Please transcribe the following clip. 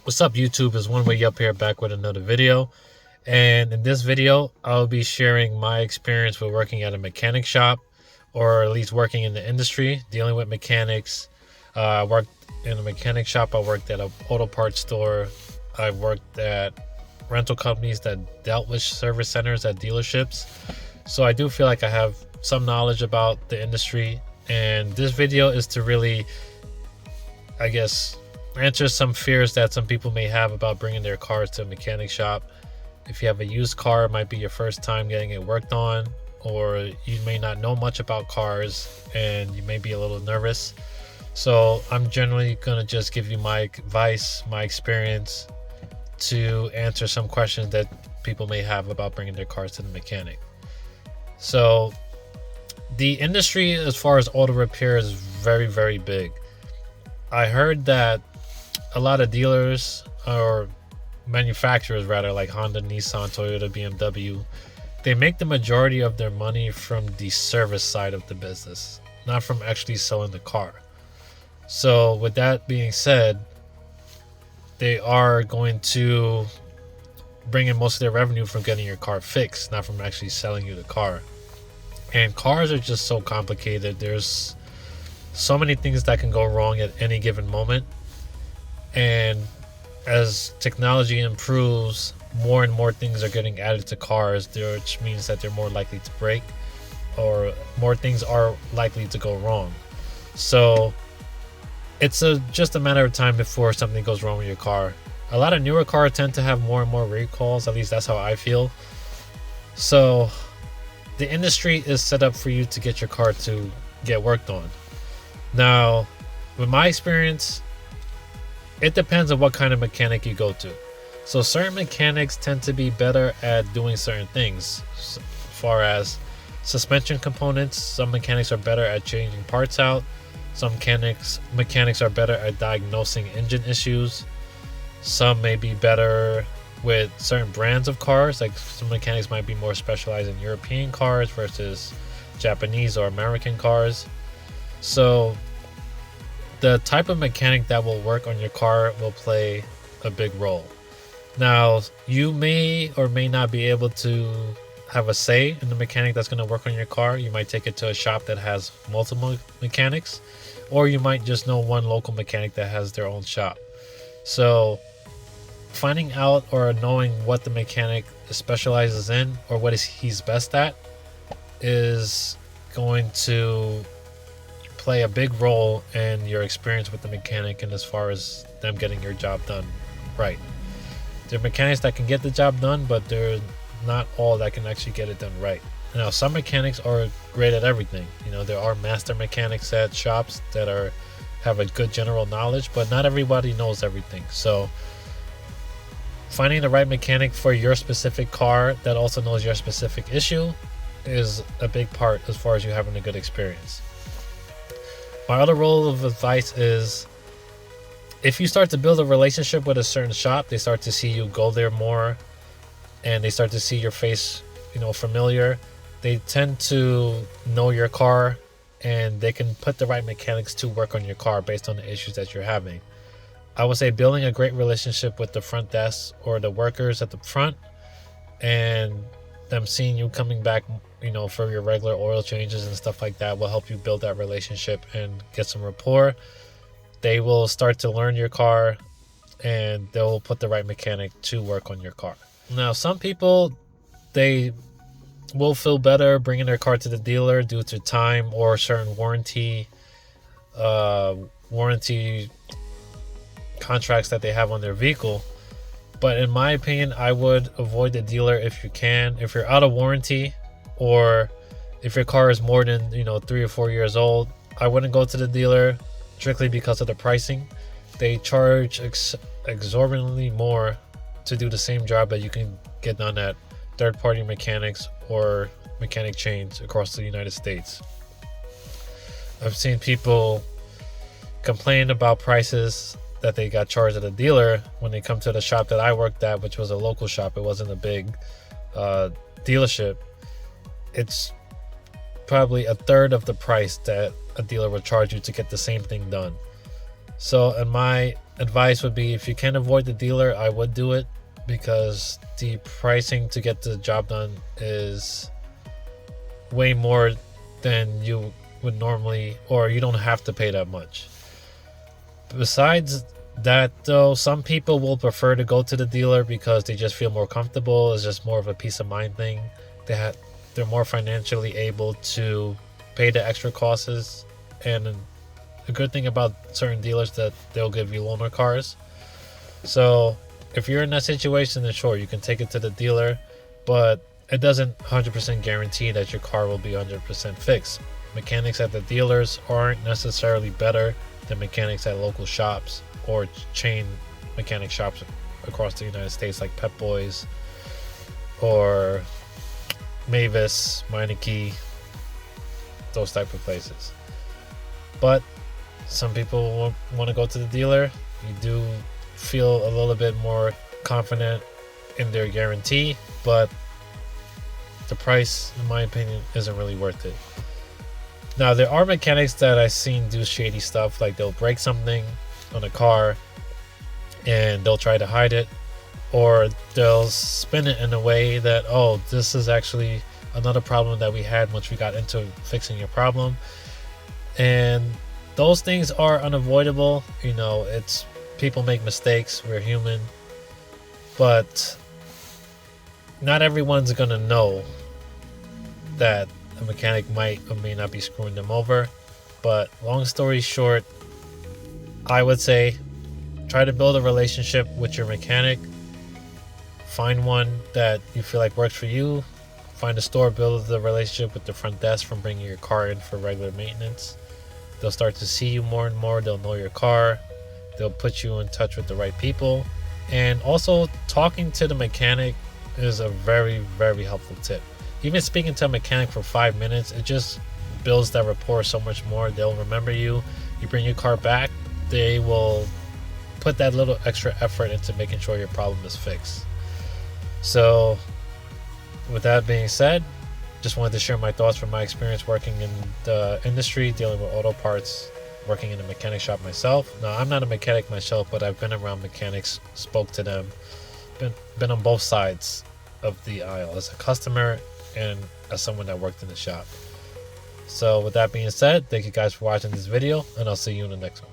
What's up, YouTube? Is One Way Up here, back with another video. And in this video, I'll be sharing my experience with working at a mechanic shop, or at least working in the industry, dealing with mechanics. I worked in a mechanic shop. I worked at an auto parts store. I worked at rental companies that dealt with service centers at dealerships. So I do feel like I have some knowledge about the industry. And this video is to really, I guess, answer some fears that some people may have about bringing their cars to a mechanic shop. If you have a used car, it might be your first time getting it worked on, or you may not know much about cars and you may be a little nervous. So I'm generally going to just give you my advice, my experience, to answer some questions that people may have about bringing their cars to the mechanic. So the industry as far as auto repair is very, very big. I heard that a lot of dealers, or manufacturers rather, like Honda, Nissan, Toyota, BMW, they make the majority of their money from the service side of the business, not from actually selling the car. So with that being said, they are going to bring in most of their revenue from getting your car fixed, not from actually selling you the car. And cars are just so complicated. There's so many things that can go wrong at any given moment. And as technology improves, more and more things are getting added to cars, which means that they're more likely to break, or more things are likely to go wrong. So it's just a matter of time before something goes wrong with your car. A lot of newer cars tend to have more and more recalls, at least that's how I feel. So the industry is set up for you to get your car to get worked on. Now, with my experience, it depends on what kind of mechanic you go to. So certain mechanics tend to be better at doing certain things. As far as suspension components, some mechanics are better at changing parts out. Some mechanics are better at diagnosing engine issues. Some may be better with certain brands of cars. Like some mechanics might be more specialized in European cars versus Japanese or American cars. So the type of mechanic that will work on your car will play a big role. Now, you may or may not be able to have a say in the mechanic that's going to work on your car. You might take it to a shop that has multiple mechanics, or you might just know one local mechanic that has their own shop. So finding out or knowing what the mechanic specializes in, or what he's best at, is going to play a big role in your experience with the mechanic, and as far as them getting your job done right. There are mechanics that can get the job done, but they're not all that can actually get it done right. Now, some mechanics are great at everything. There are master mechanics at shops that have a good general knowledge, but not everybody knows everything. So finding the right mechanic for your specific car that also knows your specific issue is a big part as far as you having a good experience. My other role of advice is, if you start to build a relationship with a certain shop, they start to see you go there more, and they start to see your face, familiar. They tend to know your car, and they can put the right mechanics to work on your car based on the issues that you're having. I would say building a great relationship with the front desk or the workers at the front, and them seeing you coming back, for your regular oil changes and stuff like that, will help you build that relationship and get some rapport. They will start to learn your car, and they'll put the right mechanic to work on your car. Now, some people, they will feel better bringing their car to the dealer due to time or certain warranty contracts that they have on their vehicle. But in my opinion, I would avoid the dealer if you can. If you're out of warranty, or if your car is more than 3 or 4 years old, I wouldn't go to the dealer, strictly because of the pricing. They charge exorbitantly more to do the same job that you can get done at third-party mechanics or mechanic chains across the United States. I've seen people complain about prices that they got charged at a dealer when they come to the shop that I worked at, which was a local shop. It wasn't a big dealership. It's probably a third of the price that a dealer would charge you to get the same thing done. So in my advice would be, if you can avoid the dealer, I would do it, because the pricing to get the job done is way more than you would normally, or you don't have to pay that much. Besides that, though, some people will prefer to go to the dealer because they just feel more comfortable. It's just more of a peace of mind thing. They're more financially able to pay the extra costs. And a good thing about certain dealers, that they'll give you loaner cars. So if you're in that situation, then sure, you can take it to the dealer, but it doesn't 100% guarantee that your car will be 100% fixed. Mechanics at the dealers aren't necessarily better than mechanics at local shops or chain mechanic shops across the United States, like Pep Boys or Mavis, Meineke, those type of places. But some people want to go to the dealer. You do feel a little bit more confident in their guarantee, but the price, in my opinion, isn't really worth it. Now, there are mechanics that I've seen do shady stuff, like they'll break something on a car and they'll try to hide it, or they'll spin it in a way that, oh, this is actually another problem that we had once we got into fixing your problem. And those things are unavoidable. You know, it's people make mistakes, we're human, but not everyone's gonna know that a mechanic might or may not be screwing them over. But long story short, I would say try to build a relationship with your mechanic. Find one that you feel like works for you. Find a store, build the relationship with the front desk from bringing your car in for regular maintenance. They'll start to see you more and more. They'll know your car. They'll put you in touch with the right people. And also, talking to the mechanic is a very, very helpful tip. Even speaking to a mechanic for 5 minutes, it just builds that rapport so much more. They'll remember you. You bring your car back, they will put that little extra effort into making sure your problem is fixed. So with that being said, just wanted to share my thoughts from my experience working in the industry, dealing with auto parts, working in a mechanic shop myself. Now, I'm not a mechanic myself, but I've been around mechanics, spoke to them, been on both sides of the aisle, as a customer and as someone that worked in the shop. So with that being said, thank you guys for watching this video, and I'll see you in the next one.